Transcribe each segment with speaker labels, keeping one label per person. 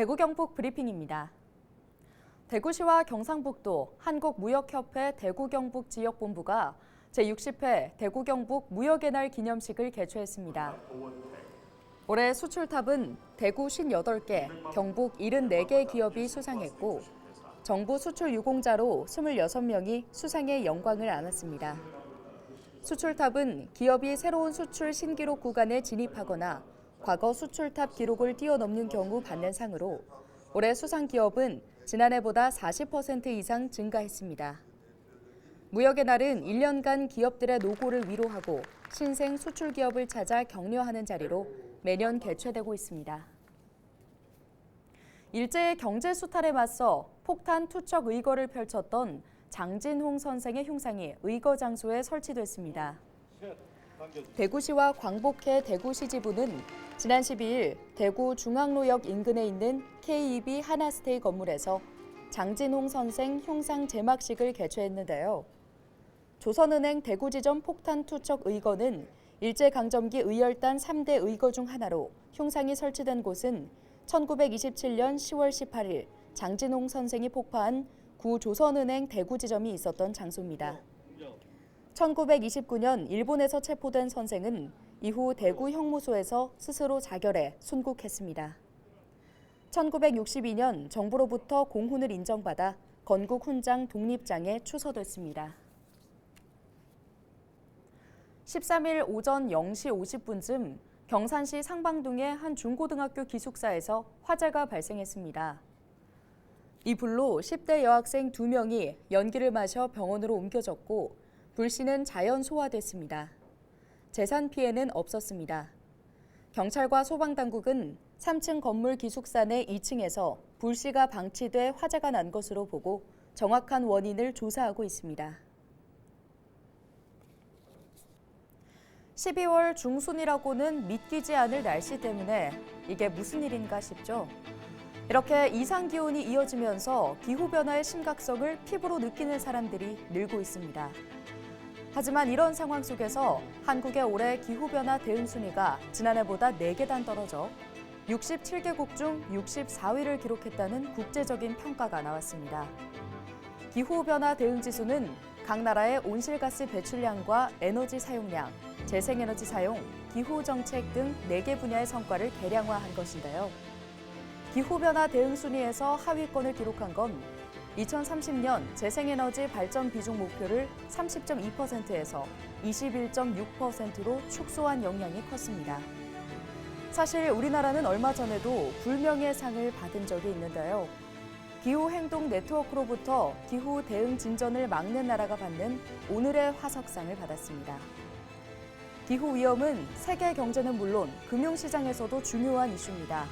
Speaker 1: 대구 경북 브리핑입니다. 대구시와 경상북도 한국무역협회 대구 경북 지역본부가 제60회 대구 경북 무역의 날 기념식을 개최했습니다. 올해 수출탑은 대구 58개, 경북 74개 기업이 수상했고 정부 수출 유공자로 26명이 수상의 영광을 안았습니다. 수출탑은 기업이 새로운 수출 신기록 구간에 진입하거나 과거 수출탑 기록을 뛰어넘는 경우 받는 상으로 올해 수상 기업은 지난해보다 40% 이상 증가했습니다. 무역의 날은 1년간 기업들의 노고를 위로하고 신생 수출 기업을 찾아 격려하는 자리로 매년 개최되고 있습니다. 일제의 경제 수탈에 맞서 폭탄 투척 의거를 펼쳤던 장진홍 선생의 흉상이 의거 장소에 설치됐습니다. 대구시와 광복회 대구시 지부는 지난 12일 대구 중앙로역 인근에 있는 K2B 하나스테이 건물에서 장진홍 선생 흉상 제막식을 개최했는데요. 조선은행 대구지점 폭탄 투척 의거는 일제강점기 의열단 3대 의거 중 하나로 흉상이 설치된 곳은 1927년 10월 18일 장진홍 선생이 폭파한 구 조선은행 대구지점이 있었던 장소입니다. 1929년 일본에서 체포된 선생은 이후 대구 형무소에서 스스로 자결해 순국했습니다. 1962년 정부로부터 공훈을 인정받아 건국 훈장 독립장에 추서됐습니다. 13일 오전 0시 50분쯤 경산시 상방동의 한 중고등학교 기숙사에서 화재가 발생했습니다. 이 불로 10대 여학생 2명이 연기를 마셔 병원으로 옮겨졌고 불씨는 자연 소화됐습니다. 재산 피해는 없었습니다. 경찰과 소방당국은 3층 건물 기숙사 내 2층에서 불씨가 방치돼 화재가 난 것으로 보고 정확한 원인을 조사하고 있습니다. 12월 중순이라고는 믿기지 않을 날씨 때문에 이게 무슨 일인가 싶죠? 이렇게 이상 기온이 이어지면서 기후변화의 심각성을 피부로 느끼는 사람들이 늘고 있습니다. 하지만 이런 상황 속에서 한국의 올해 기후변화 대응 순위가 지난해보다 4계단 떨어져 67개국 중 64위를 기록했다는 국제적인 평가가 나왔습니다. 기후변화 대응 지수는 각 나라의 온실가스 배출량과 에너지 사용량, 재생에너지 사용, 기후정책 등 4개 분야의 성과를 계량화한 것인데요. 기후변화 대응 순위에서 하위권을 기록한 건 2030년 재생에너지 발전 비중 목표를 30.2%에서 21.6%로 축소한 영향이 컸습니다. 사실 우리나라는 얼마 전에도 불명예 상을 받은 적이 있는데요. 기후행동 네트워크로부터 기후 대응 진전을 막는 나라가 받는 오늘의 화석상을 받았습니다. 기후위험은 세계 경제는 물론 금융시장에서도 중요한 이슈입니다.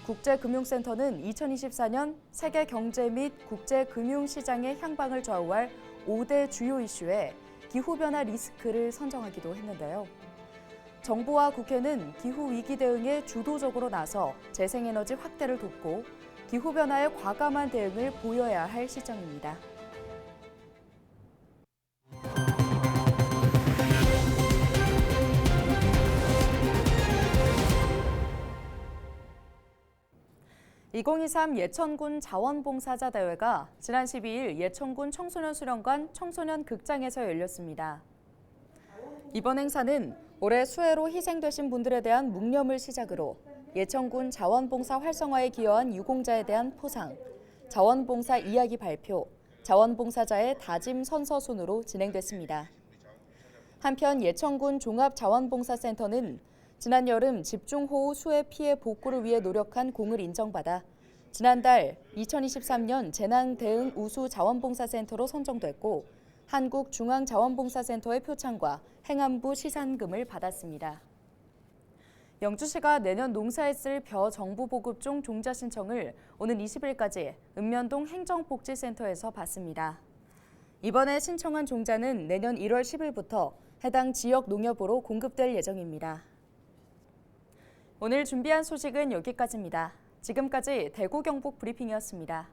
Speaker 1: 국제금융센터는 2024년 세계 경제 및 국제금융시장의 향방을 좌우할 5대 주요 이슈에 기후변화 리스크를 선정하기도 했는데요. 정부와 국회는 기후위기 대응에 주도적으로 나서 재생에너지 확대를 돕고 기후변화에 과감한 대응을 보여야 할 시점입니다. (2023) 예천군 자원봉사자 대회가 지난 12일 예천군 청소년 수련관 청소년 극장에서 열렸습니다. 이번 행사는 올해 수해로 희생되신 분들에 대한 묵념을 시작으로 예천군 자원봉사 활성화에 기여한 유공자에 대한 포상, 자원봉사 이야기 발표, 자원봉사자의 다짐 선서 순으로 진행됐습니다. 한편 예천군 종합자원봉사센터는 지난 여름 집중호우 수해 피해 복구를 위해 노력한 공을 인정받아 지난달 2023년 재난대응 우수 자원봉사센터로 선정됐고 한국중앙자원봉사센터의 표창과 행안부 시상금을 받았습니다. 영주시가 내년 농사에 쓸 벼 정부 보급종 종자 신청을 오는 20일까지 읍면동 행정복지센터에서 받습니다. 이번에 신청한 종자는 내년 1월 10일부터 해당 지역 농협으로 공급될 예정입니다. 오늘 준비한 소식은 여기까지입니다. 지금까지 대구 경북 브리핑이었습니다.